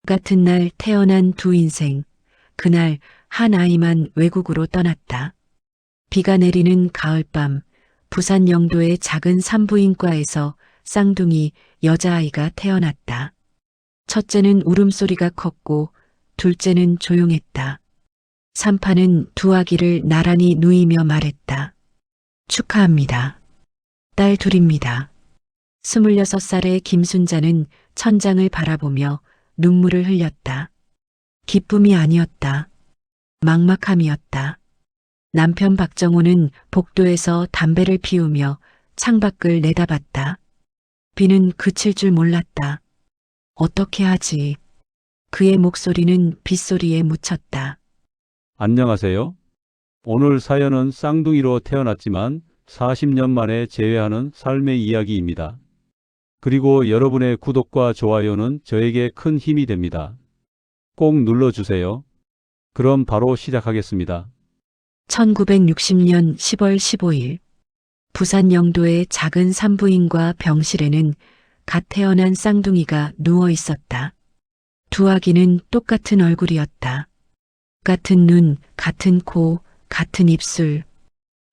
같은 날 태어난 두 인생. 그날 한 아이만 외국으로 떠났다. 비가 내리는 가을밤, 부산 영도의 작은 산부인과에서 쌍둥이 여자아이가 태어났다. 첫째는 울음소리가 컸고 둘째는 조용했다. 산파는 두 아기를 나란히 누이며 말했다. 축하합니다. 딸 둘입니다. 26살의 김순자는 천장을 바라보며 눈물을 흘렸다. 기쁨이 아니었다. 막막함이었다. 남편 박정호는 복도에서 담배를 피우며 창밖을 내다봤다. 비는 그칠 줄 몰랐다. 어떻게 하지? 그의 목소리는 빗소리에 묻혔다. 안녕하세요. 오늘 사연은 쌍둥이로 태어났지만 40년 만에 재회하는 삶의 이야기입니다. 그리고 여러분의 구독과 좋아요는 저에게 큰 힘이 됩니다. 꼭 눌러주세요. 그럼 바로 시작하겠습니다. 1960년 10월 15일 부산 영도의 작은 산부인과 병실에는 갓 태어난 쌍둥이가 누워 있었다. 두 아기는 똑같은 얼굴이었다. 같은 눈, 같은 코, 같은 입술.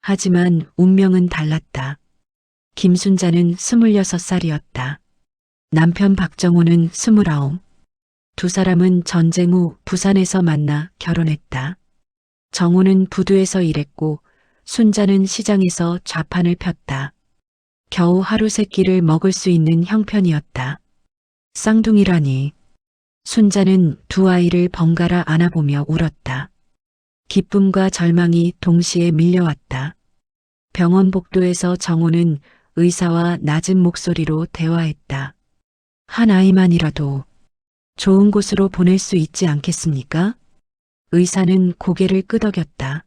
하지만 운명은 달랐다. 김순자는 26살이었다. 남편 박정호는 29. 두 사람은 전쟁 후 부산에서 만나 결혼했다. 정호는 부두에서 일했고 순자는 시장에서 좌판을 폈다. 겨우 하루 세 끼를 먹을 수 있는 형편이었다. 쌍둥이라니. 순자는 두 아이를 번갈아 안아보며 울었다. 기쁨과 절망이 동시에 밀려왔다. 병원 복도에서 정호는 의사와 낮은 목소리로 대화했다. 한 아이만이라도 좋은 곳으로 보낼 수 있지 않겠습니까? 의사는 고개를 끄덕였다.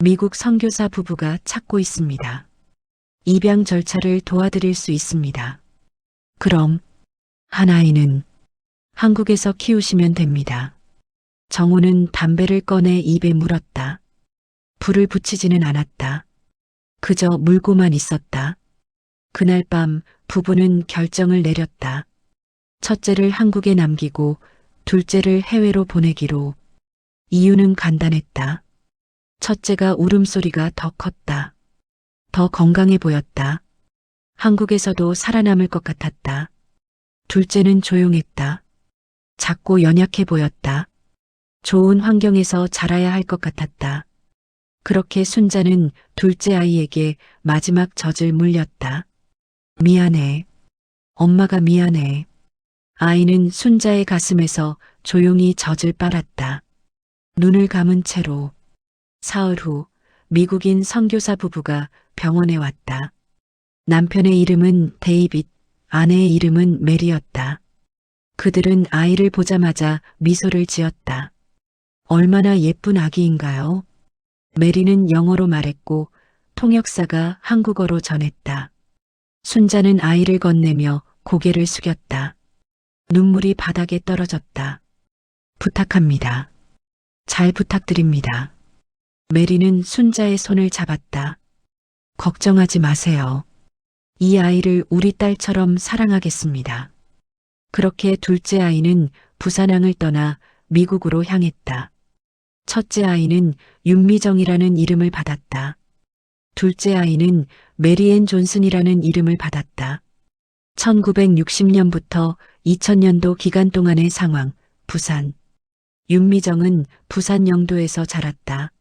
미국 선교사 부부가 찾고 있습니다. 입양 절차를 도와드릴 수 있습니다. 그럼 한 아이는 한국에서 키우시면 됩니다. 정호는 담배를 꺼내 입에 물었다. 불을 붙이지는 않았다. 그저 물고만 있었다. 그날 밤 부부는 결정을 내렸다. 첫째를 한국에 남기고 둘째를 해외로 보내기로. 이유는 간단했다. 첫째가 울음소리가 더 컸다. 더 건강해 보였다. 한국에서도 살아남을 것 같았다. 둘째는 조용했다. 작고 연약해 보였다. 좋은 환경에서 자라야 할 것 같았다. 그렇게 순자는 둘째 아이에게 마지막 젖을 물렸다. 미안해. 엄마가 미안해. 아이는 순자의 가슴에서 조용히 젖을 빨았다. 눈을 감은 채로. 사흘 후 미국인 선교사 부부가 병원에 왔다. 남편의 이름은 데이빗, 아내의 이름은 메리였다. 그들은 아이를 보자마자 미소를 지었다. 얼마나 예쁜 아기인가요? 메리는 영어로 말했고 통역사가 한국어로 전했다. 순자는 아이를 건네며 고개를 숙였다. 눈물이 바닥에 떨어졌다. 부탁합니다. 잘 부탁드립니다. 메리는 순자의 손을 잡았다. 걱정하지 마세요. 이 아이를 우리 딸처럼 사랑하겠습니다. 그렇게 둘째 아이는 부산항을 떠나 미국으로 향했다. 첫째 아이는 윤미정이라는 이름을 받았다. 둘째 아이는 메리앤 존슨이라는 이름을 받았다. 1960년부터 2000년도 기간 동안의 상황, 부산. 윤미정은 부산 영도에서 자랐다.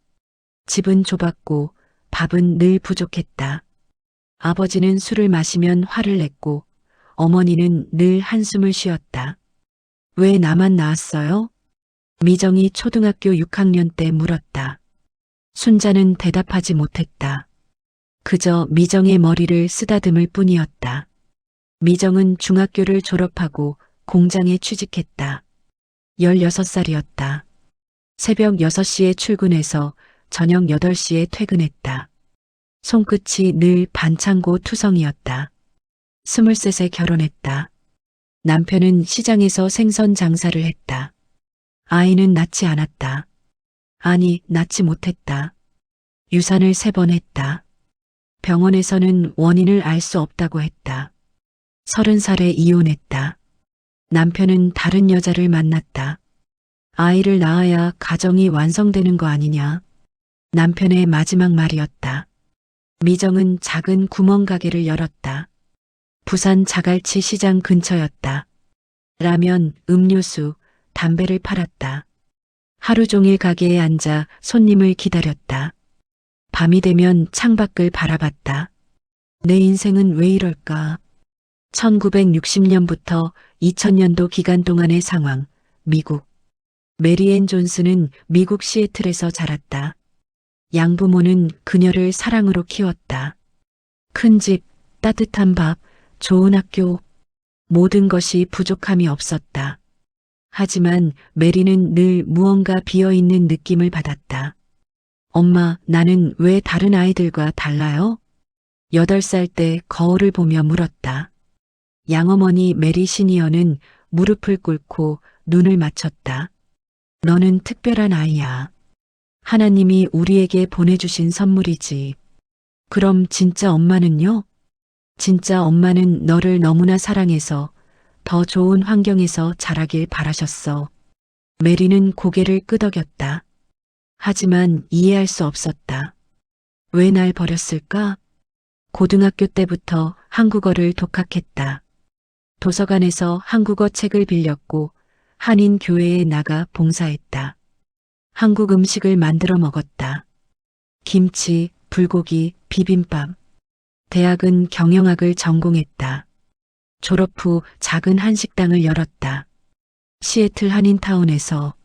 집은 좁았고 밥은 늘 부족했다. 아버지는 술을 마시면 화를 냈고 어머니는 늘 한숨을 쉬었다. 왜 나만 낳았어요? 미정이 초등학교 6학년 때 물었다. 순자는 대답하지 못했다. 그저 미정의 머리를 쓰다듬을 뿐이었다. 미정은 중학교를 졸업하고 공장에 취직했다. 16살이었다. 새벽 6시에 출근해서 저녁 8시에 퇴근했다. 손끝이 늘 반창고 투성이었다. 23세 결혼했다. 남편은 시장에서 생선 장사를 했다. 아이는 낳지 않았다. 아니, 낳지 못했다. 유산을 3번 했다. 병원에서는 원인을 알 수 없다고 했다. 30살에 이혼했다. 남편은 다른 여자를 만났다. 아이를 낳아야 가정이 완성되는 거 아니냐. 남편의 마지막 말이었다. 미정은 작은 구멍가게를 열었다. 부산 자갈치 시장 근처였다. 라면, 음료수, 담배를 팔았다. 하루 종일 가게에 앉아 손님을 기다렸다. 밤이 되면 창밖을 바라봤다. 내 인생은 왜 이럴까? 1960년부터 2000년도 기간 동안의 상황, 미국. 메리앤 존스는 미국 시애틀에서 자랐다. 양부모는 그녀를 사랑으로 키웠다. 큰 집, 따뜻한 밥, 좋은 학교, 모든 것이 부족함이 없었다. 하지만 메리는 늘 무언가 비어있는 느낌을 받았다. 엄마, 나는 왜 다른 아이들과 달라요? 8살 때 거울을 보며 물었다. 양어머니 메리 시니어는 무릎을 꿇고 눈을 맞췄다. 너는 특별한 아이야. 하나님이 우리에게 보내주신 선물이지. 그럼 진짜 엄마는요? 진짜 엄마는 너를 너무나 사랑해서 더 좋은 환경에서 자라길 바라셨어. 메리는 고개를 끄덕였다. 하지만 이해할 수 없었다. 왜 날 버렸을까? 고등학교 때부터 한국어를 독학했다. 도서관에서 한국어 책을 빌렸고 한인 교회에 나가 봉사했다. 한국 음식을 만들어 먹었다. 김치, 불고기, 비빔밥. 대학은 경영학을 전공했다. 졸업 후 작은 한식당을 열었다. 시애틀 한인타운에서.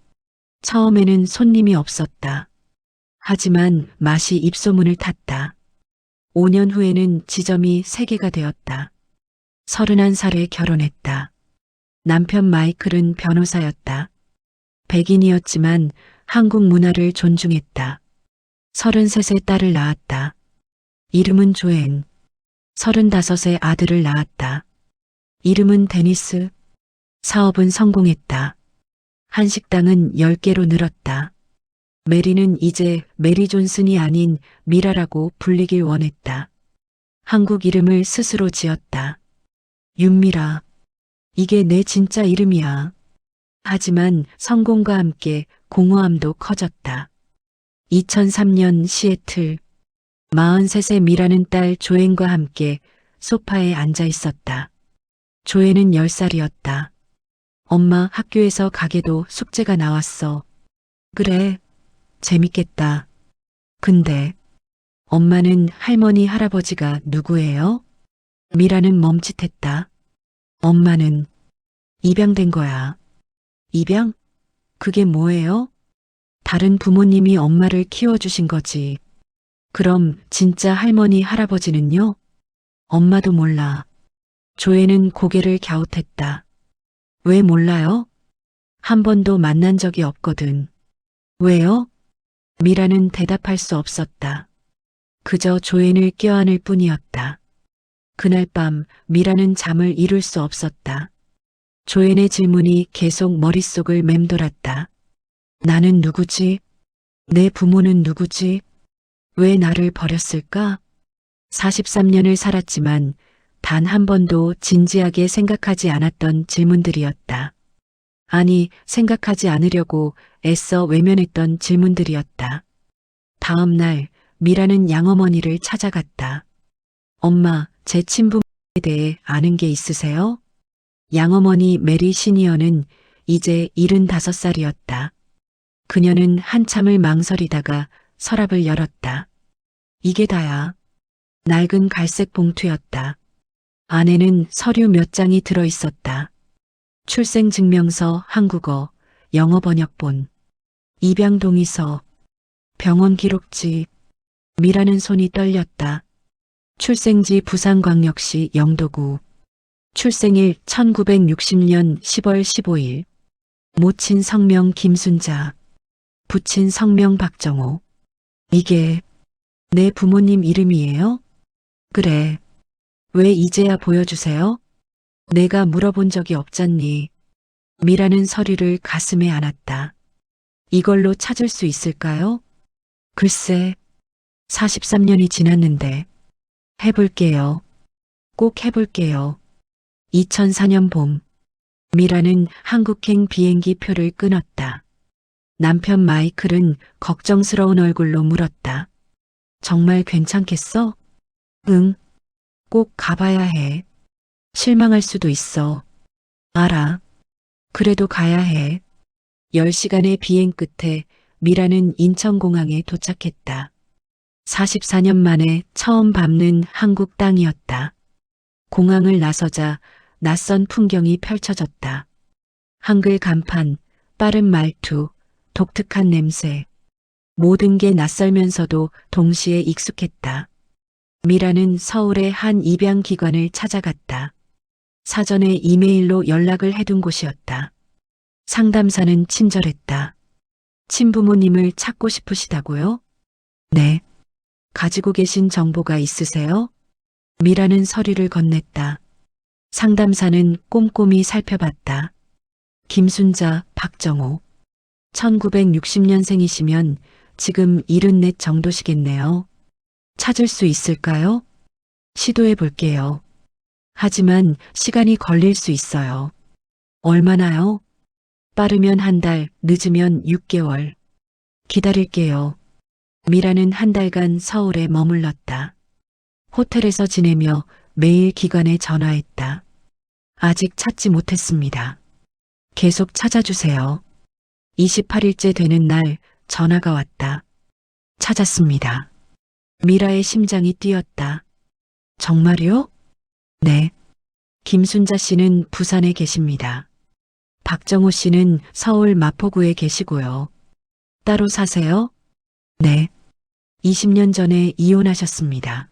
처음에는 손님이 없었다. 하지만 맛이 입소문을 탔다. 5년 후에는 지점이 3개가 되었다. 31살에 결혼했다. 남편 마이클은 변호사였다. 백인이었지만 한국 문화를 존중했다. 33세 딸을 낳았다. 이름은 조앤. 35세 아들을 낳았다. 이름은 데니스. 사업은 성공했다. 한식당은 10개로 늘었다. 메리는 이제 메리 존슨이 아닌 미라라고 불리길 원했다. 한국 이름을 스스로 지었다. 윤미라. 이게 내 진짜 이름이야. 하지만 성공과 함께 공허함도 커졌다. 2003년 시애틀. 43세 미라는 딸 조앤과 함께 소파에 앉아 있었다. 조앤은 10살이었다. 엄마, 학교에서 가게도 숙제가 나왔어. 그래, 재밌겠다. 근데 엄마는 할머니, 할아버지가 누구예요? 미라는 멈칫했다. 엄마는 입양된 거야. 입양? 그게 뭐예요? 다른 부모님이 엄마를 키워주신 거지. 그럼 진짜 할머니, 할아버지는요? 엄마도 몰라. 조앤은 고개를 갸웃했다. 왜 몰라요? 한 번도 만난 적이 없거든. 왜요? 미라는 대답할 수 없었다. 그저 조앤을 껴안을 뿐이었다. 그날 밤 미라는 잠을 이룰 수 없었다. 조앤의 질문이 계속 머릿속을 맴돌았다. 나는 누구지? 내 부모는 누구지? 왜 나를 버렸을까? 43년을 살았지만 단 한 번도 진지하게 생각하지 않았던 질문들이었다. 아니, 생각하지 않으려고 애써 외면했던 질문들이었다. 다음 날 미라는 양어머니를 찾아갔다. 엄마, 제 친부모에 대해 아는 게 있으세요? 양어머니 메리 시니어는 이제 75살이었다. 그녀는 한참을 망설이다가 서랍을 열었다. 이게 다야. 낡은 갈색 봉투였다. 안에는 서류 몇 장이 들어 있었다. 출생증명서, 한국어, 영어 번역본, 입양 동의서, 병원 기록지. 미라는 손이 떨렸다. 출생지 부산광역시 영도구. 출생일 1960년 10월 15일. 모친 성명 김순자. 부친 성명 박정호. 이게 내 부모님 이름이에요? 그래. 왜 이제야 보여주세요? 내가 물어본 적이 없잖니. 미라는 서류를 가슴에 안았다. 이걸로 찾을 수 있을까요? 글쎄, 43년이 지났는데. 해볼게요. 꼭 해볼게요. 2004년 봄. 미라는 한국행 비행기 표를 끊었다. 남편 마이클은 걱정스러운 얼굴로 물었다. 정말 괜찮겠어? 응, 꼭 가봐야 해. 실망할 수도 있어. 알아. 그래도 가야 해. 10시간의 비행 끝에 미라는 인천공항에 도착했다. 44년 만에 처음 밟는 한국 땅이었다. 공항을 나서자 낯선 풍경이 펼쳐졌다. 한글 간판, 빠른 말투, 독특한 냄새. 모든 게 낯설면서도 동시에 익숙했다. 미라는 서울의 한 입양기관을 찾아갔다. 사전에 이메일로 연락을 해둔 곳이었다. 상담사는 친절했다. 친부모님을 찾고 싶으시다고요? 네. 가지고 계신 정보가 있으세요? 미라는 서류를 건넸다. 상담사는 꼼꼼히 살펴봤다. 김순자, 박정호. 1960년생이시면 지금 74 정도시겠네요. 찾을 수 있을까요? 시도해 볼게요. 하지만 시간이 걸릴 수 있어요. 얼마나요? 빠르면 한 달, 늦으면 6개월. 기다릴게요. 미라는 한 달간 서울에 머물렀다. 호텔에서 지내며 매일 기관에 전화했다. 아직 찾지 못했습니다. 계속 찾아주세요. 28일째 되는 날 전화가 왔다. 찾았습니다. 미라의 심장이 뛰었다. 정말요? 네. 김순자 씨는 부산에 계십니다. 박정호 씨는 서울 마포구에 계시고요. 따로 사세요? 네. 20년 전에 이혼하셨습니다.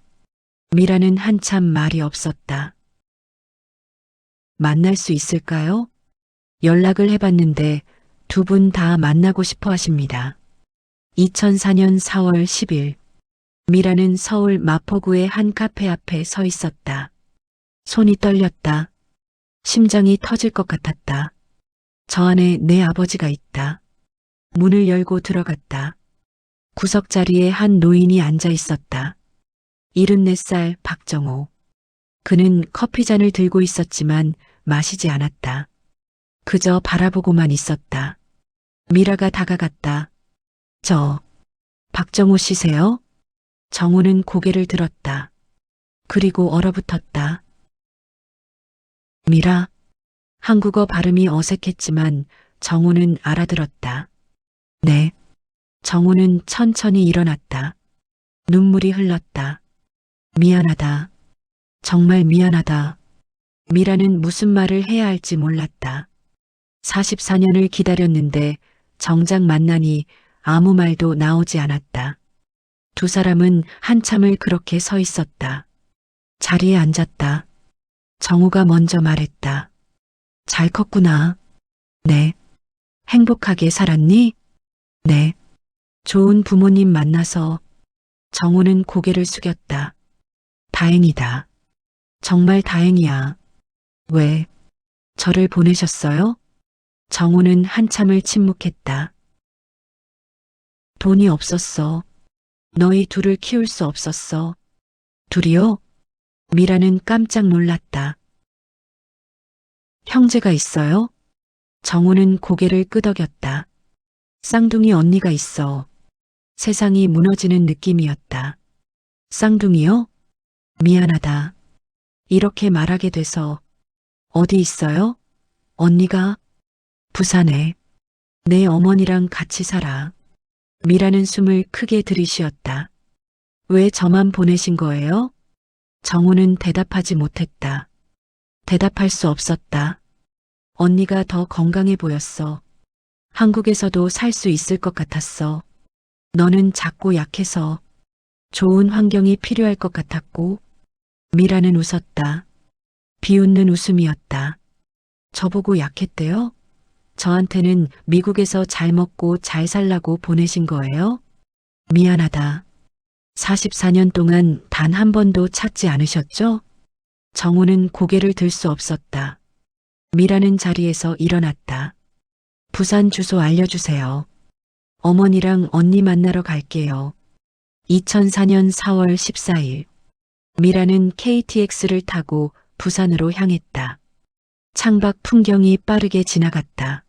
미라는 한참 말이 없었다. 만날 수 있을까요? 연락을 해봤는데 두 분 다 만나고 싶어 하십니다. 2004년 4월 10일, 미라는 서울 마포구의 한 카페 앞에 서 있었다. 손이 떨렸다. 심장이 터질 것 같았다. 저 안에 내 아버지가 있다. 문을 열고 들어갔다. 구석자리에 한 노인이 앉아 있었다. 74살 박정호. 그는 커피잔을 들고 있었지만 마시지 않았다. 그저 바라보고만 있었다. 미라가 다가갔다. 저, 박정호 씨세요? 정호는 고개를 들었다. 그리고 얼어붙었다. 미라. 한국어 발음이 어색했지만 정호는 알아들었다. 네. 정호는 천천히 일어났다. 눈물이 흘렀다. 미안하다. 정말 미안하다. 미라는 무슨 말을 해야 할지 몰랐다. 44년을 기다렸는데 정작 만나니 아무 말도 나오지 않았다. 두 사람은 한참을 그렇게 서 있었다. 자리에 앉았다. 정우가 먼저 말했다. 잘 컸구나. 네. 행복하게 살았니? 네. 좋은 부모님 만나서. 정우는 고개를 숙였다. 다행이다. 정말 다행이야. 왜? 저를 보내셨어요? 정우는 한참을 침묵했다. 돈이 없었어. 너희 둘을 키울 수 없었어. 둘이요? 미라는 깜짝 놀랐다. 형제가 있어요? 정우는 고개를 끄덕였다. 쌍둥이 언니가 있어. 세상이 무너지는 느낌이었다. 쌍둥이요? 미안하다. 이렇게 말하게 돼서. 어디 있어요? 언니가? 부산에. 내 어머니랑 같이 살아. 미라는 숨을 크게 들이쉬었다. 왜 저만 보내신 거예요? 정우는 대답하지 못했다. 대답할 수 없었다. 언니가 더 건강해 보였어. 한국에서도 살 수 있을 것 같았어. 너는 작고 약해서 좋은 환경이 필요할 것 같았고. 미라는 웃었다. 비웃는 웃음이었다. 저보고 약했대요? 저한테는 미국에서 잘 먹고 잘 살라고 보내신 거예요? 미안하다. 44년 동안 단 한 번도 찾지 않으셨죠? 정우는 고개를 들 수 없었다. 미라는 자리에서 일어났다. 부산 주소 알려주세요. 어머니랑 언니 만나러 갈게요. 2004년 4월 14일. 미라는 KTX를 타고 부산으로 향했다. 창밖 풍경이 빠르게 지나갔다.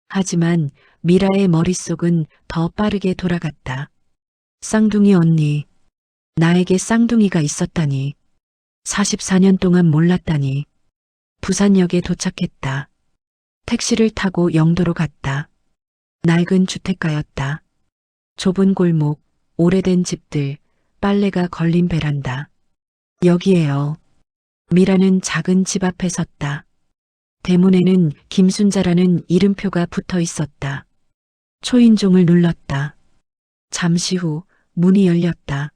하지만 미라의 머릿속은 더 빠르게 돌아갔다. 쌍둥이 언니, 나에게 쌍둥이가 있었다니. 44년 동안 몰랐다니. 부산역에 도착했다. 택시를 타고 영도로 갔다. 낡은 주택가였다. 좁은 골목, 오래된 집들, 빨래가 걸린 베란다. 여기에요. 미라는 작은 집 앞에 섰다. 대문에는 김순자라는 이름표가 붙어 있었다. 초인종을 눌렀다. 잠시 후 문이 열렸다.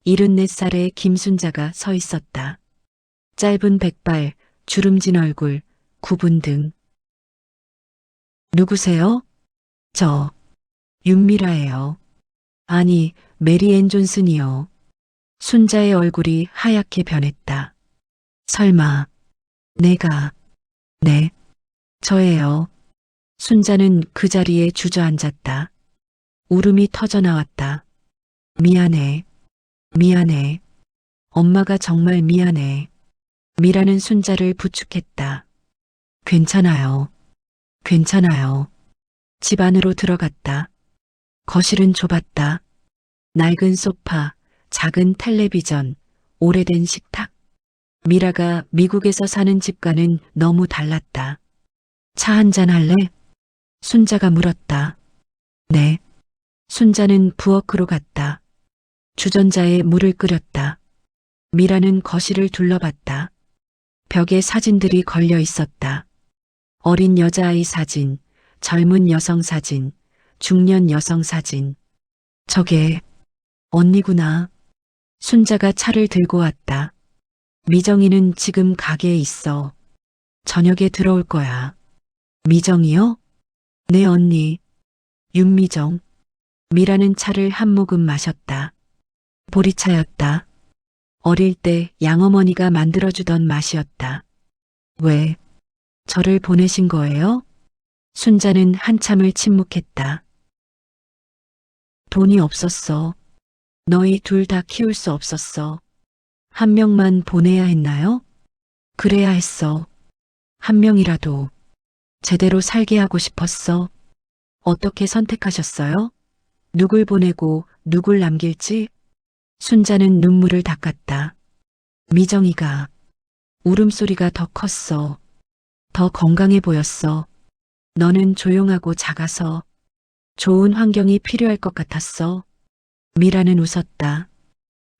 74살의 김순자가 서 있었다. 짧은 백발, 주름진 얼굴, 굽은 등. 누구세요? 저, 윤미라예요. 아니, 메리앤 존슨이요. 순자의 얼굴이 하얗게 변했다. 설마, 내가, 네, 저예요. 순자는 그 자리에 주저앉았다. 울음이 터져 나왔다. 미안해. 미안해. 엄마가 정말 미안해. 미라는 순자를 부축했다. 괜찮아요. 괜찮아요. 집 안으로 들어갔다. 거실은 좁았다. 낡은 소파, 작은 텔레비전, 오래된 식탁. 미라가 미국에서 사는 집과는 너무 달랐다. 차 한잔 할래? 순자가 물었다. 네. 순자는 부엌으로 갔다. 주전자에 물을 끓였다. 미라는 거실을 둘러봤다. 벽에 사진들이 걸려 있었다. 어린 여자아이 사진, 젊은 여성 사진, 중년 여성 사진. 저게 언니구나. 순자가 차를 들고 왔다. 미정이는 지금 가게에 있어. 저녁에 들어올 거야. 미정이요? 네 언니. 윤미정. 미라는 차를 한 모금 마셨다. 보리차였다. 어릴 때 양어머니가 만들어주던 맛이었다. 왜? 저를 보내신 거예요? 순자는 한참을 침묵했다. 돈이 없었어. 너희 둘 다 키울 수 없었어. 한 명만 보내야 했나요? 그래야 했어. 한 명이라도 제대로 살게 하고 싶었어. 어떻게 선택하셨어요? 누굴 보내고 누굴 남길지? 순자는 눈물을 닦았다. 미정이가 울음소리가 더 컸어. 더 건강해 보였어. 너는 조용하고 작아서 좋은 환경이 필요할 것 같았어. 미라는 웃었다.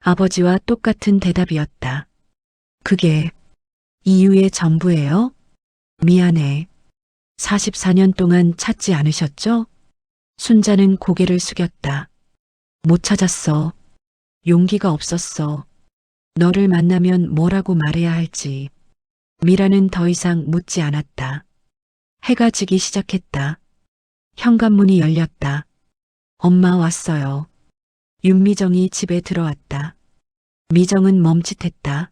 아버지와 똑같은 대답이었다. 그게 이유의 전부예요? 미안해. 44년 동안 찾지 않으셨죠? 순자는 고개를 숙였다. 못 찾았어. 용기가 없었어. 너를 만나면 뭐라고 말해야 할지. 미라는 더 이상 묻지 않았다. 해가 지기 시작했다. 현관문이 열렸다. 엄마 왔어요. 윤미정이 집에 들어왔다. 미정은 멈칫했다.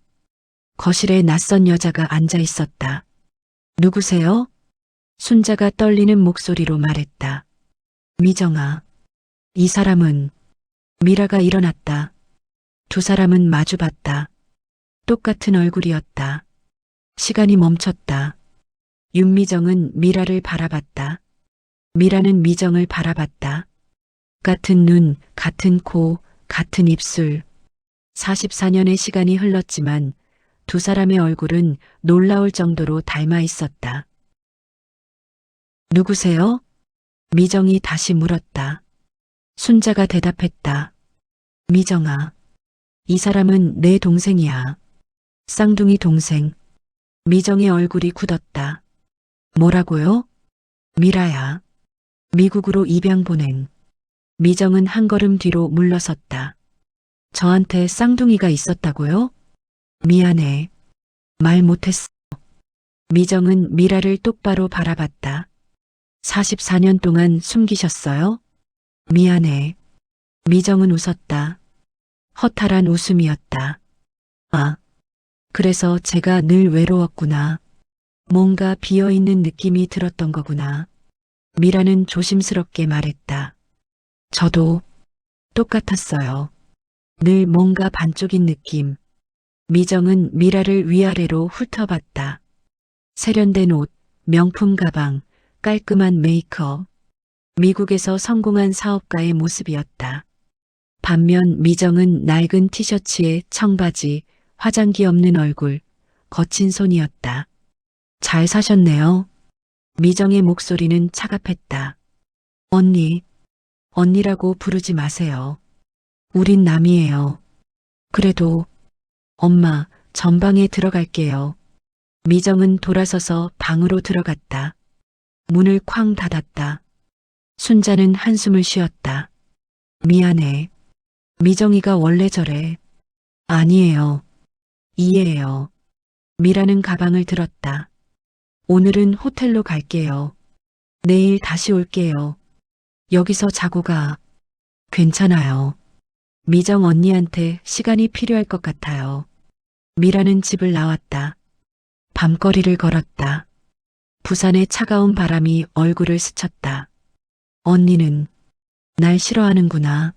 거실에 낯선 여자가 앉아 있었다. 누구세요? 순자가 떨리는 목소리로 말했다. 미정아. 이 사람은. 미라가 일어났다. 두 사람은 마주봤다. 똑같은 얼굴이었다. 시간이 멈췄다. 윤미정은 미라를 바라봤다. 미라는 미정을 바라봤다. 같은 눈, 같은 코, 같은 입술. 44년의 시간이 흘렀지만 두 사람의 얼굴은 놀라울 정도로 닮아 있었다. 누구세요? 미정이 다시 물었다. 순자가 대답했다. 미정아. 이 사람은 내 동생이야. 쌍둥이 동생. 미정의 얼굴이 굳었다. 뭐라고요? 미라야. 미국으로 입양 보낸. 미정은 한 걸음 뒤로 물러섰다. 저한테 쌍둥이가 있었다고요? 미안해. 말 못했어. 미정은 미라를 똑바로 바라봤다. 44년 동안 숨기셨어요? 미안해. 미정은 웃었다. 허탈한 웃음이었다. 아, 그래서 제가 늘 외로웠구나. 뭔가 비어있는 느낌이 들었던 거구나. 미라는 조심스럽게 말했다. 저도 똑같았어요. 늘 뭔가 반쪽인 느낌. 미정은 미라를 위아래로 훑어봤다. 세련된 옷, 명품 가방, 깔끔한 메이크업. 미국에서 성공한 사업가의 모습이었다. 반면 미정은 낡은 티셔츠에 청바지, 화장기 없는 얼굴, 거친 손이었다. 잘 사셨네요. 미정의 목소리는 차갑했다. 언니, 언니라고 부르지 마세요. 우린 남이에요. 그래도 엄마, 전방에 들어갈게요. 미정은 돌아서서 방으로 들어갔다. 문을 쾅 닫았다. 순자는 한숨을 쉬었다. 미안해. 미정이가 원래 저래. 아니에요. 이해해요. 미라는 가방을 들었다. 오늘은 호텔로 갈게요. 내일 다시 올게요. 여기서 자고 가. 괜찮아요. 미정 언니한테 시간이 필요할 것 같아요. 미라는 집을 나왔다. 밤거리를 걸었다. 부산의 차가운 바람이 얼굴을 스쳤다. 언니는 날 싫어하는구나.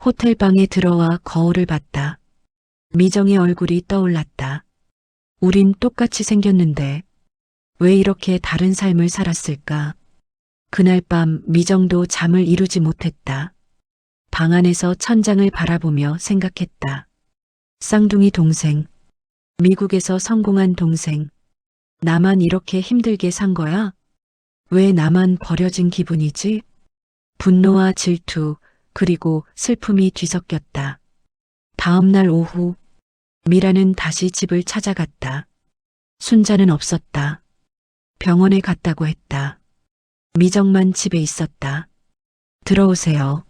호텔 방에 들어와 거울을 봤다. 미정의 얼굴이 떠올랐다. 우린 똑같이 생겼는데 왜 이렇게 다른 삶을 살았을까? 그날 밤 미정도 잠을 이루지 못했다. 방 안에서 천장을 바라보며 생각했다. 쌍둥이 동생, 미국에서 성공한 동생, 나만 이렇게 힘들게 산 거야? 왜 나만 버려진 기분이지? 분노와 질투, 그리고 슬픔이 뒤섞였다. 다음 날 오후, 미라는 다시 집을 찾아갔다. 순자는 없었다. 병원에 갔다고 했다. 미정만 집에 있었다. 들어오세요.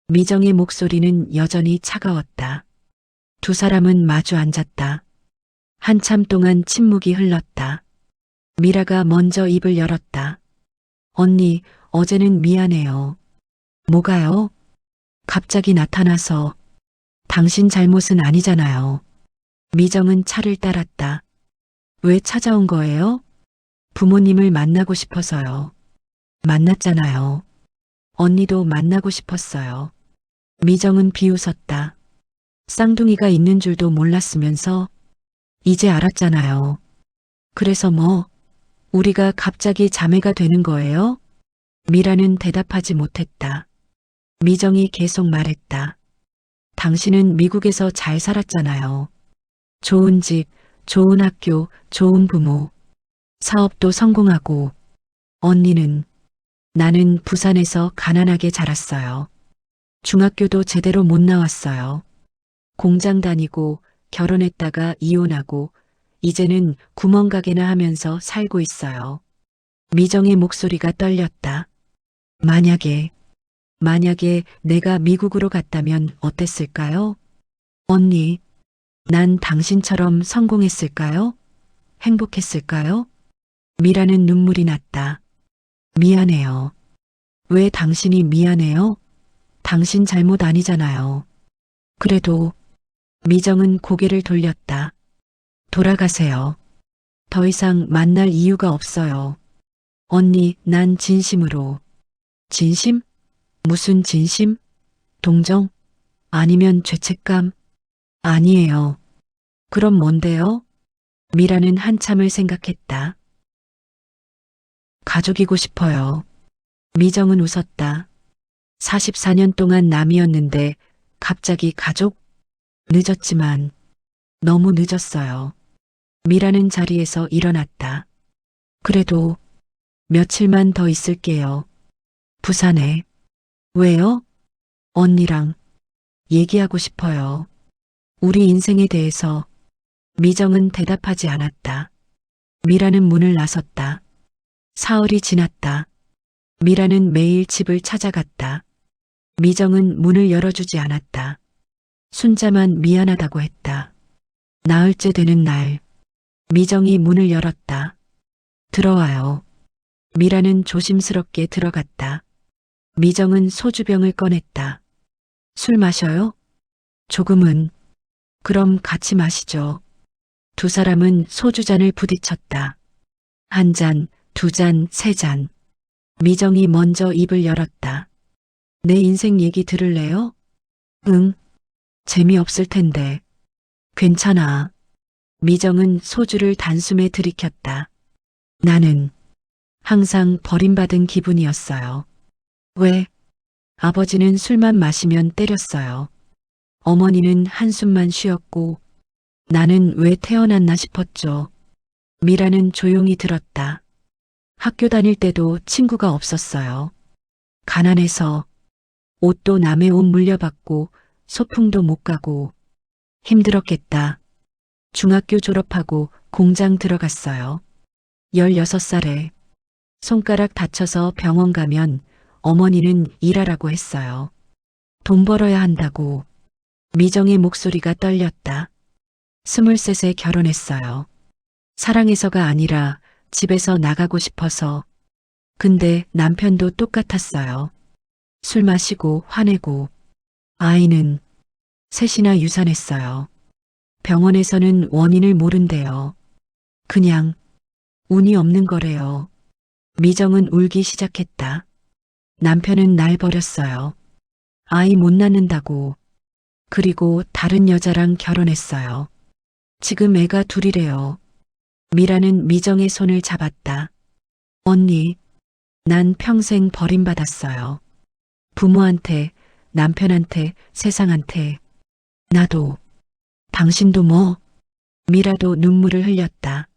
미정의 목소리는 여전히 차가웠다. 두 사람은 마주 앉았다. 한참 동안 침묵이 흘렀다. 미라가 먼저 입을 열었다. 언니, 어제는 미안해요. 뭐가요? 갑자기 나타나서 당신 잘못은 아니잖아요. 미정은 차를 따랐다. 왜 찾아온 거예요? 부모님을 만나고 싶어서요. 만났잖아요. 언니도 만나고 싶었어요. 미정은 비웃었다. 쌍둥이가 있는 줄도 몰랐으면서 이제 알았잖아요. 그래서 뭐, 우리가 갑자기 자매가 되는 거예요? 미라는 대답하지 못했다. 미정이 계속 말했다. 당신은 미국에서 잘 살았잖아요. 좋은 집, 좋은 학교, 좋은 부모. 사업도 성공하고. 언니는, 나는 부산에서 가난하게 자랐어요. 중학교도 제대로 못 나왔어요. 공장 다니고 결혼했다가 이혼하고 이제는 구멍가게나 하면서 살고 있어요. 미정의 목소리가 떨렸다. 만약에 내가 미국으로 갔다면 어땠을까요? 언니, 난 당신처럼 성공했을까요? 행복했을까요? 미라는 눈물이 났다. 미안해요. 왜 당신이 미안해요? 당신 잘못 아니잖아요. 그래도 미정은 고개를 돌렸다. 돌아가세요. 더 이상 만날 이유가 없어요. 언니, 난 진심으로. 진심? 무슨 진심? 동정? 아니면 죄책감? 아니에요. 그럼 뭔데요? 미라는 한참을 생각했다. 가족이고 싶어요. 미정은 웃었다. 44년 동안 남이었는데 갑자기 가족? 늦었지만 너무 늦었어요. 미라는 자리에서 일어났다. 그래도 며칠만 더 있을게요. 부산에. 왜요? 언니랑 얘기하고 싶어요. 우리 인생에 대해서. 미정은 대답하지 않았다. 미라는 문을 나섰다. 사흘이 지났다. 미라는 매일 집을 찾아갔다. 미정은 문을 열어주지 않았다. 순자만 미안하다고 했다. 나흘째 되는 날, 미정이 문을 열었다. 들어와요. 미라는 조심스럽게 들어갔다. 미정은 소주병을 꺼냈다. 술 마셔요? 조금은. 그럼 같이 마시죠. 두 사람은 소주잔을 부딪혔다. 한 잔, 두 잔, 세 잔. 미정이 먼저 입을 열었다. 내 인생 얘기 들을래요? 응. 재미없을 텐데. 괜찮아. 미정은 소주를 단숨에 들이켰다. 나는 항상 버림받은 기분이었어요. 왜? 아버지는 술만 마시면 때렸어요. 어머니는 한숨만 쉬었고 나는 왜 태어났나 싶었죠. 미라는 조용히 들었다. 학교 다닐 때도 친구가 없었어요. 가난해서 옷도 남의 옷 물려받고 소풍도 못 가고 힘들었겠다. 중학교 졸업하고 공장 들어갔어요. 16살에 손가락 다쳐서 병원 가면 어머니는 일하라고 했어요. 돈 벌어야 한다고. 미정의 목소리가 떨렸다. 23세 결혼했어요. 사랑해서가 아니라 집에서 나가고 싶어서. 근데 남편도 똑같았어요. 술 마시고 화내고. 아이는 셋이나 유산했어요. 병원에서는 원인을 모른대요. 그냥 운이 없는 거래요. 미정은 울기 시작했다. 남편은 날 버렸어요. 아이 못 낳는다고. 그리고 다른 여자랑 결혼했어요. 지금 애가 둘이래요. 미라는 미정의 손을 잡았다. 언니, 난 평생 버림받았어요. 부모한테, 남편한테, 세상한테. 나도. 당신도 뭐? 미라도 눈물을 흘렸다.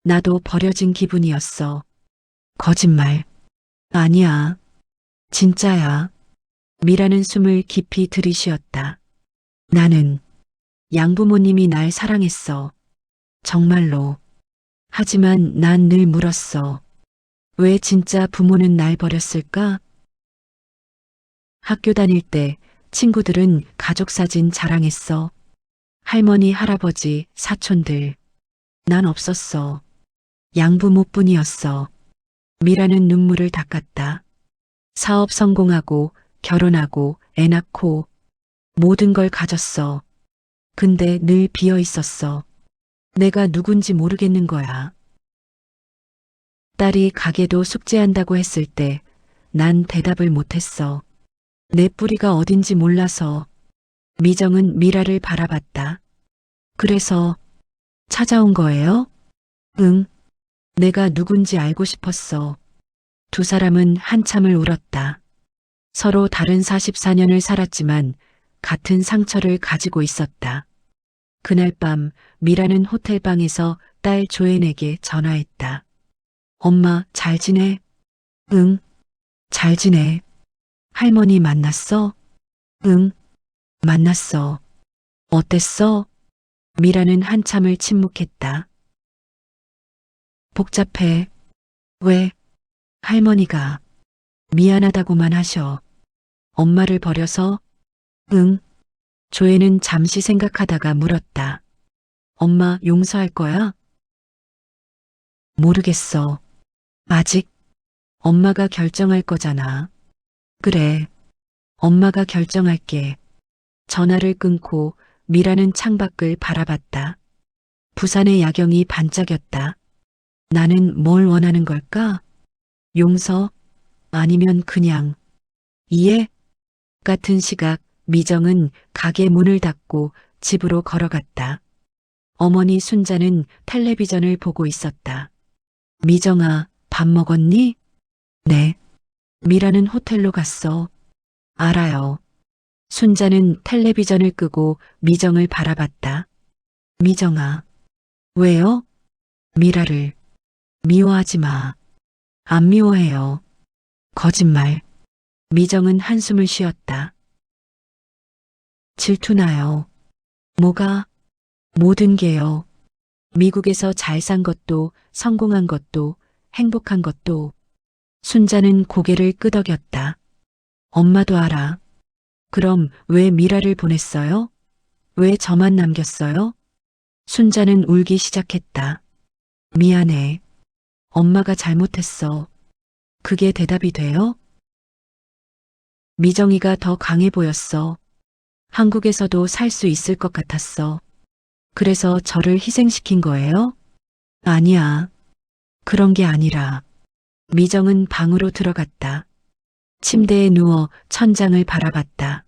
나도 버려진 기분이었어. 거짓말. 아니야. 진짜야. 미라는 숨을 깊이 들이쉬었다. 나는 양부모님이 날 사랑했어. 정말로. 하지만 난 늘 물었어. 왜 진짜 부모는 날 버렸을까? 학교 다닐 때 친구들은 가족 사진 자랑했어. 할머니, 할아버지, 사촌들. 난 없었어. 양부모뿐이었어. 미라는 눈물을 닦았다. 사업 성공하고 결혼하고 애 낳고 모든 걸 가졌어. 근데 늘 비어 있었어. 내가 누군지 모르겠는 거야. 딸이 가게도 숙제한다고 했을 때 난 대답을 못했어. 내 뿌리가 어딘지 몰라서. 미정은 미라를 바라봤다. 그래서 찾아온 거예요? 응. 내가 누군지 알고 싶었어. 두 사람은 한참을 울었다. 서로 다른 44년을 살았지만 같은 상처를 가지고 있었다. 그날 밤 미라는 호텔방에서 딸 조앤에게 전화했다. 엄마, 잘 지내? 응, 잘 지내. 할머니 만났어? 응, 만났어. 어땠어? 미라는 한참을 침묵했다. 복잡해. 왜? 할머니가 미안하다고만 하셔. 엄마를 버려서? 응. 조애는 잠시 생각하다가 물었다. 엄마 용서할 거야? 모르겠어. 아직 엄마가 결정할 거잖아. 그래. 엄마가 결정할게. 전화를 끊고 미라는 창밖을 바라봤다. 부산의 야경이 반짝였다. 나는 뭘 원하는 걸까? 용서? 아니면 그냥 이해? 같은 시각 미정은 가게 문을 닫고 집으로 걸어갔다. 어머니 순자는 텔레비전을 보고 있었다. 미정아, 밥 먹었니? 네. 미라는 호텔로 갔어. 알아요. 순자는 텔레비전을 끄고 미정을 바라봤다. 미정아. 왜요? 미라를. 미워하지 마. 안 미워해요. 거짓말. 미정은 한숨을 쉬었다. 질투나요. 뭐가? 모든 게요. 미국에서 잘 산 것도, 성공한 것도, 행복한 것도. 순자는 고개를 끄덕였다. 엄마도 알아. 그럼 왜 미라를 보냈어요? 왜 저만 남겼어요? 순자는 울기 시작했다. 미안해. 엄마가 잘못했어. 그게 대답이 돼요? 미정이가 더 강해 보였어. 한국에서도 살 수 있을 것 같았어. 그래서 저를 희생시킨 거예요? 아니야. 그런 게 아니라. 미정은 방으로 들어갔다. 침대에 누워 천장을 바라봤다.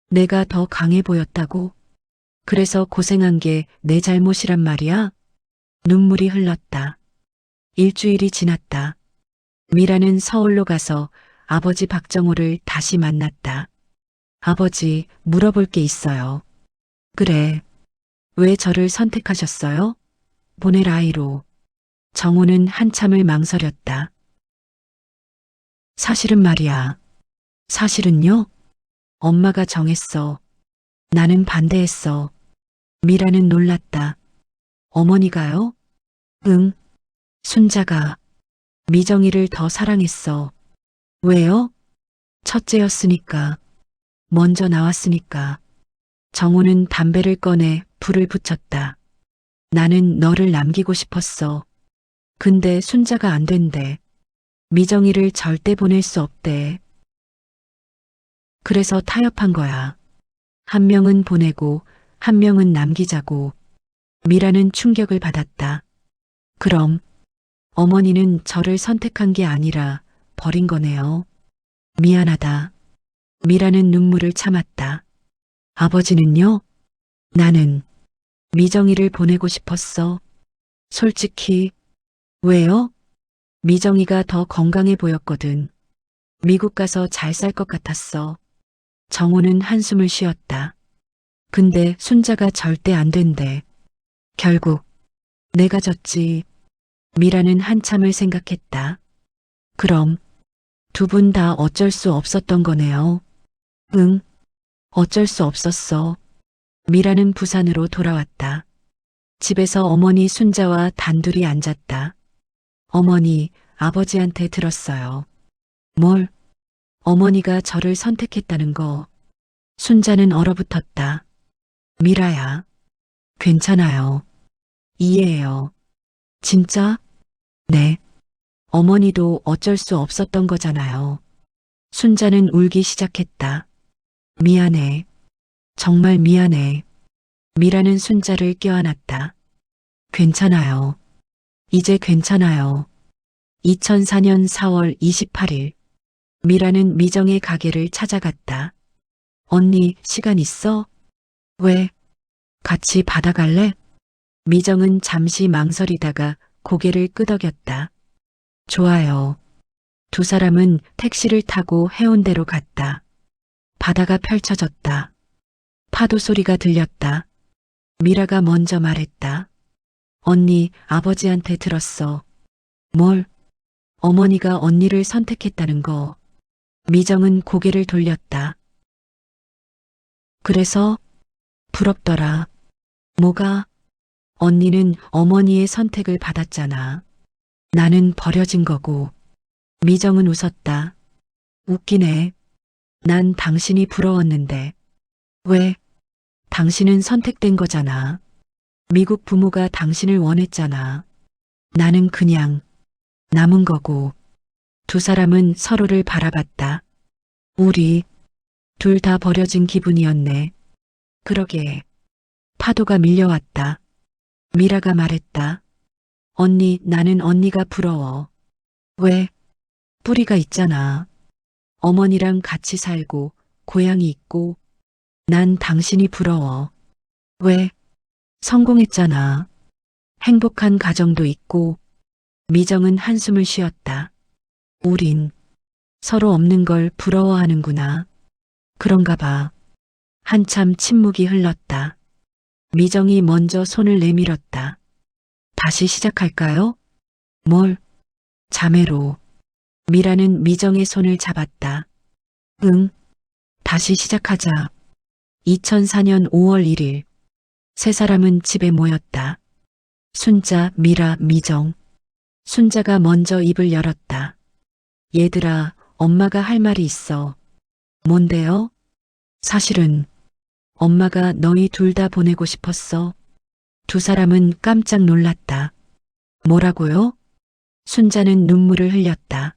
내가 더 강해 보였다고? 그래서 고생한 게 내 잘못이란 말이야? 눈물이 흘렀다. 일주일이 지났다. 미라는 서울로 가서 아버지 박정호를 다시 만났다. 아버지, 물어볼 게 있어요. 그래. 왜 저를 선택하셨어요? 보낼 아이로. 정호는 한참을 망설였다. 사실은 말이야. 사실은요? 엄마가 정했어. 나는 반대했어. 미라는 놀랐다. 어머니가요? 응. 순자가 미정이를 더 사랑했어. 왜요? 첫째였으니까. 먼저 나왔으니까. 정호는 담배를 꺼내 불을 붙였다. 나는 너를 남기고 싶었어. 근데 순자가 안 된대. 미정이를 절대 보낼 수 없대. 그래서 타협한 거야. 한 명은 보내고 한 명은 남기자고. 미라는 충격을 받았다. 그럼 어머니는 저를 선택한 게 아니라 버린 거네요. 미안하다. 미라는 눈물을 참았다. 아버지는요? 나는 미정이를 보내고 싶었어. 솔직히. 왜요? 미정이가 더 건강해 보였거든. 미국 가서 잘 살 것 같았어. 정호는 한숨을 쉬었다. 근데 순자가 절대 안 된대. 결국 내가 졌지. 미라는 한참을 생각했다. 그럼 두 분 다 어쩔 수 없었던 거네요. 응, 어쩔 수 없었어. 미라는 부산으로 돌아왔다. 집에서 어머니 순자와 단둘이 앉았다. 어머니, 아버지한테 들었어요. 뭘? 어머니가 저를 선택했다는 거. 순자는 얼어붙었다. 미라야, 괜찮아요. 이해해요. 진짜? 네. 어머니도 어쩔 수 없었던 거잖아요. 순자는 울기 시작했다. 미안해. 정말 미안해. 미라는 순자를 껴안았다. 괜찮아요. 이제 괜찮아요. 2004년 4월 28일. 미라는 미정의 가게를 찾아갔다. 언니, 시간 있어? 왜? 같이 바다 갈래? 미정은 잠시 망설이다가 고개를 끄덕였다. 좋아요. 두 사람은 택시를 타고 해운대로 갔다. 바다가 펼쳐졌다. 파도 소리가 들렸다. 미라가 먼저 말했다. 언니, 아버지한테 들었어. 뭘? 어머니가 언니를 선택했다는 거. 미정은 고개를 돌렸다. 그래서? 부럽더라. 뭐가? 언니는 어머니의 선택을 받았잖아. 나는 버려진 거고. 미정은 웃었다. 웃기네. 난 당신이 부러웠는데. 왜? 당신은 선택된 거잖아. 미국 부모가 당신을 원했잖아. 나는 그냥 남은 거고. 두 사람은 서로를 바라봤다. 우리 둘 다 버려진 기분이었네. 그러게. 파도가 밀려왔다. 미라가 말했다. 언니, 나는 언니가 부러워. 왜? 뿌리가 있잖아. 어머니랑 같이 살고, 고향이 있고, 난 당신이 부러워. 왜? 성공했잖아. 행복한 가정도 있고, 미정은 한숨을 쉬었다. 우린 서로 없는 걸 부러워하는구나. 그런가 봐. 한참 침묵이 흘렀다. 미정이 먼저 손을 내밀었다. 다시 시작할까요? 뭘? 자매로. 미라는 미정의 손을 잡았다. 응, 다시 시작하자. 2004년 5월 1일. 세 사람은 집에 모였다. 순자, 미라, 미정. 순자가 먼저 입을 열었다. 얘들아, 엄마가 할 말이 있어. 뭔데요? 사실은 엄마가 너희 둘 다 보내고 싶었어. 두 사람은 깜짝 놀랐다. 뭐라고요? 순자는 눈물을 흘렸다.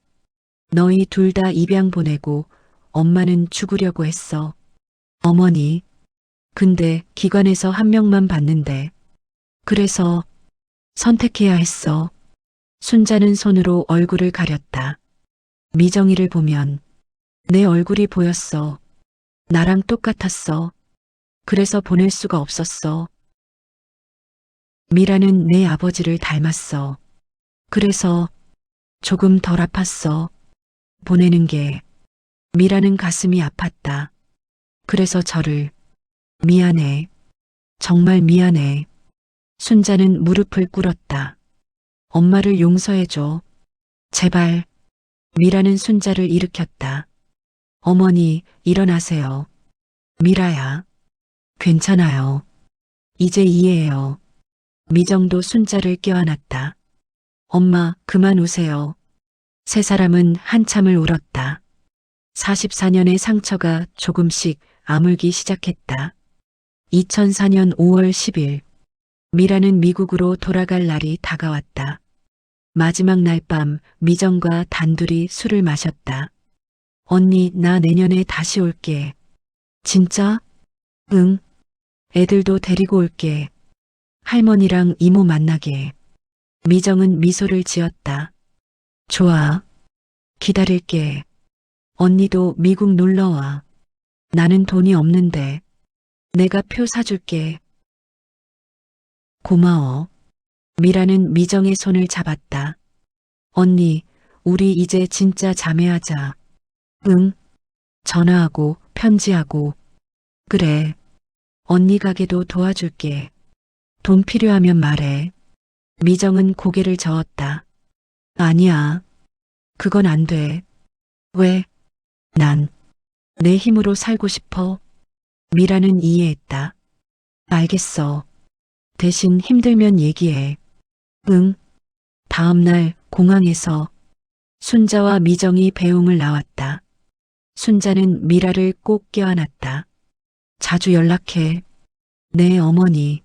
너희 둘 다 입양 보내고 엄마는 죽으려고 했어. 어머니. 근데 기관에서 한 명만 봤는데. 그래서 선택해야 했어. 순자는 손으로 얼굴을 가렸다. 미정이를 보면 내 얼굴이 보였어. 나랑 똑같았어. 그래서 보낼 수가 없었어. 미라는 내 아버지를 닮았어. 그래서 조금 덜 아팠어. 보내는 게. 미라는 가슴이 아팠다. 그래서 저를 미안해. 정말 미안해. 순자는 무릎을 꿇었다. 엄마를 용서해줘. 제발. 미라는 순자를 일으켰다. 어머니, 일어나세요. 미라야. 괜찮아요. 이제 이해해요. 미정도 순자를 껴안았다. 엄마, 그만 우세요. 세 사람은 한참을 울었다. 44년의 상처가 조금씩 아물기 시작했다. 2004년 5월 10일, 미라는 미국으로 돌아갈 날이 다가왔다. 마지막 날 밤 미정과 단둘이 술을 마셨다. 언니, 나 내년에 다시 올게. 진짜? 응. 애들도 데리고 올게. 할머니랑 이모 만나게. 미정은 미소를 지었다. 좋아. 기다릴게. 언니도 미국 놀러와. 나는 돈이 없는데. 내가 표 사줄게. 고마워. 미라는 미정의 손을 잡았다. 언니, 우리 이제 진짜 자매하자. 응. 전화하고 편지하고. 그래. 언니 가게도 도와줄게. 돈 필요하면 말해. 미정은 고개를 저었다. 아니야. 그건 안 돼. 왜? 난 내 힘으로 살고 싶어. 미라는 이해했다. 알겠어. 대신 힘들면 얘기해. 응. 다음 날 공항에서 순자와 미정이 배웅을 나왔다. 순자는 미라를 꼭 껴안았다. 자주 연락해. 네, 어머니.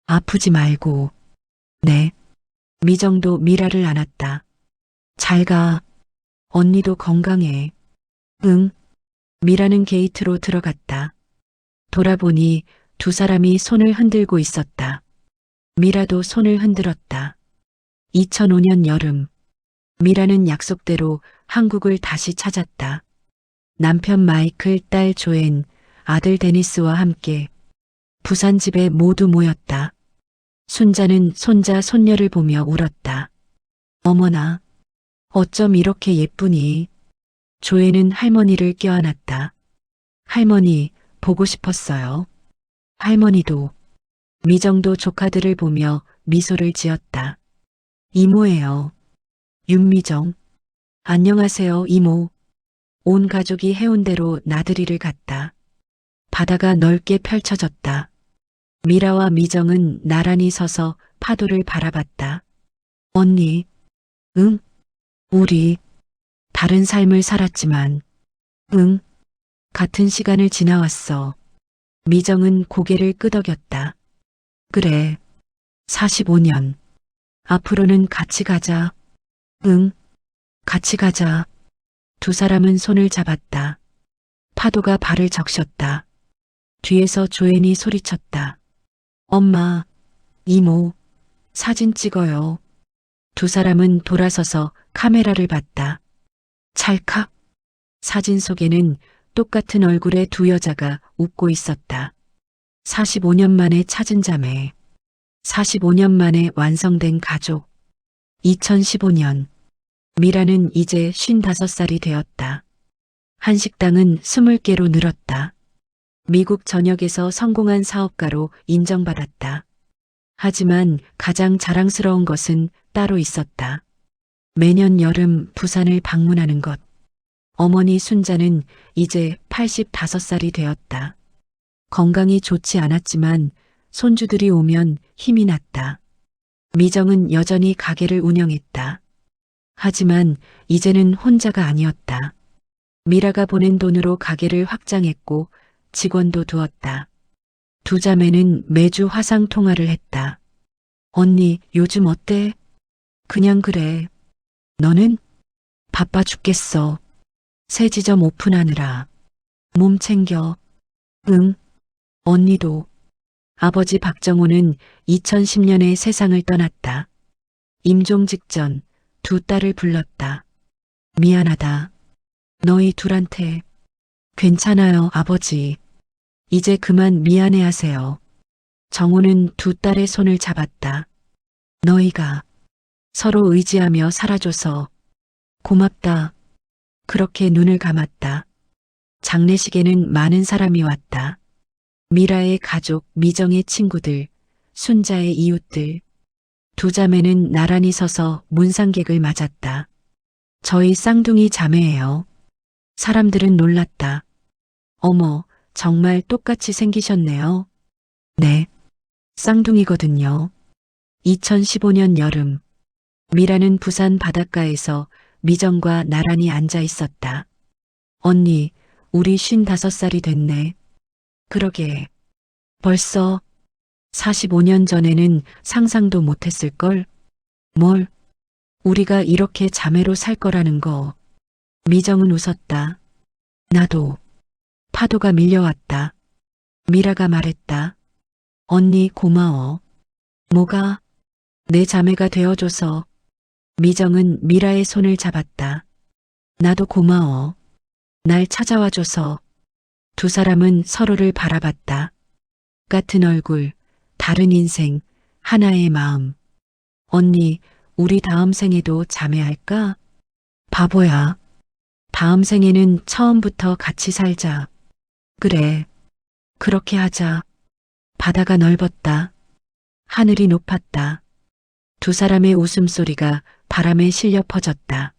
아프지 말고. 네. 미정도 미라를 안았다. 잘 가. 언니도 건강해. 응. 미라는 게이트로 들어갔다. 돌아보니 두 사람이 손을 흔들고 있었다. 미라도 손을 흔들었다. 2005년 여름, 미라는 약속대로 한국을 다시 찾았다. 남편 마이클, 딸 조엔, 아들 데니스와 함께 부산 집에 모두 모였다. 순자는 손자, 손녀를 보며 울었다. 어머나, 어쩜 이렇게 예쁘니? 조엔은 할머니를 껴안았다. 할머니, 보고 싶었어요. 할머니도. 미정도 조카들을 보며 미소를 지었다. 이모예요. 윤미정. 안녕하세요, 이모. 온 가족이 해운대로 나들이를 갔다. 바다가 넓게 펼쳐졌다. 미라와 미정은 나란히 서서 파도를 바라봤다. 언니, 응? 우리 다른 삶을 살았지만, 응? 같은 시간을 지나왔어. 미정은 고개를 끄덕였다. 그래, 45년. 앞으로는 같이 가자. 응, 같이 가자. 두 사람은 손을 잡았다. 파도가 발을 적셨다. 뒤에서 조앤이 소리쳤다. 엄마, 이모, 사진 찍어요. 두 사람은 돌아서서 카메라를 봤다. 찰칵. 사진 속에는 똑같은 얼굴의 두 여자가 웃고 있었다. 45년 만에 찾은 자매. 45년 만에 완성된 가족. 2015년. 미라는 이제 55살이 되었다. 한식당은 20개로 늘었다. 미국 전역에서 성공한 사업가로 인정받았다. 하지만 가장 자랑스러운 것은 따로 있었다. 매년 여름 부산을 방문하는 것. 어머니 순자는 이제 85살이 되었다. 건강이 좋지 않았지만 손주들이 오면 힘이 났다. 미정은 여전히 가게를 운영했다. 하지만 이제는 혼자가 아니었다. 미라가 보낸 돈으로 가게를 확장했고 직원도 두었다. 두 자매는 매주 화상 통화를 했다. 언니, 요즘 어때? 그냥 그래. 너는? 바빠 죽겠어. 새 지점 오픈하느라. 몸 챙겨. 응. 언니도. 아버지 박정호는 2010년에 세상을 떠났다. 임종 직전 두 딸을 불렀다. 미안하다. 너희 둘한테. 괜찮아요, 아버지. 이제 그만 미안해하세요. 정호는 두 딸의 손을 잡았다. 너희가 서로 의지하며 살아줘서 고맙다. 그렇게 눈을 감았다. 장례식에는 많은 사람이 왔다. 미라의 가족, 미정의 친구들, 순자의 이웃들. 두 자매는 나란히 서서 문상객을 맞았다. 저희 쌍둥이 자매예요. 사람들은 놀랐다. 어머, 정말 똑같이 생기셨네요. 네, 쌍둥이거든요. 2015년 여름, 미라는 부산 바닷가에서 미정과 나란히 앉아 있었다. 언니, 우리 55살이 됐네. 그러게. 벌써 45년 전에는 상상도 못했을걸? 뭘? 우리가 이렇게 자매로 살 거라는 거. 미정은 웃었다. 나도. 파도가 밀려왔다. 미라가 말했다. 언니 고마워. 뭐가? 내 자매가 되어줘서. 미정은 미라의 손을 잡았다. 나도 고마워. 날 찾아와줘서. 두 사람은 서로를 바라봤다. 같은 얼굴, 다른 인생, 하나의 마음. 언니, 우리 다음 생에도 자매할까? 바보야. 다음 생에는 처음부터 같이 살자. 그래. 그렇게 하자. 바다가 넓었다. 하늘이 높았다. 두 사람의 웃음소리가 바람에 실려 퍼졌다.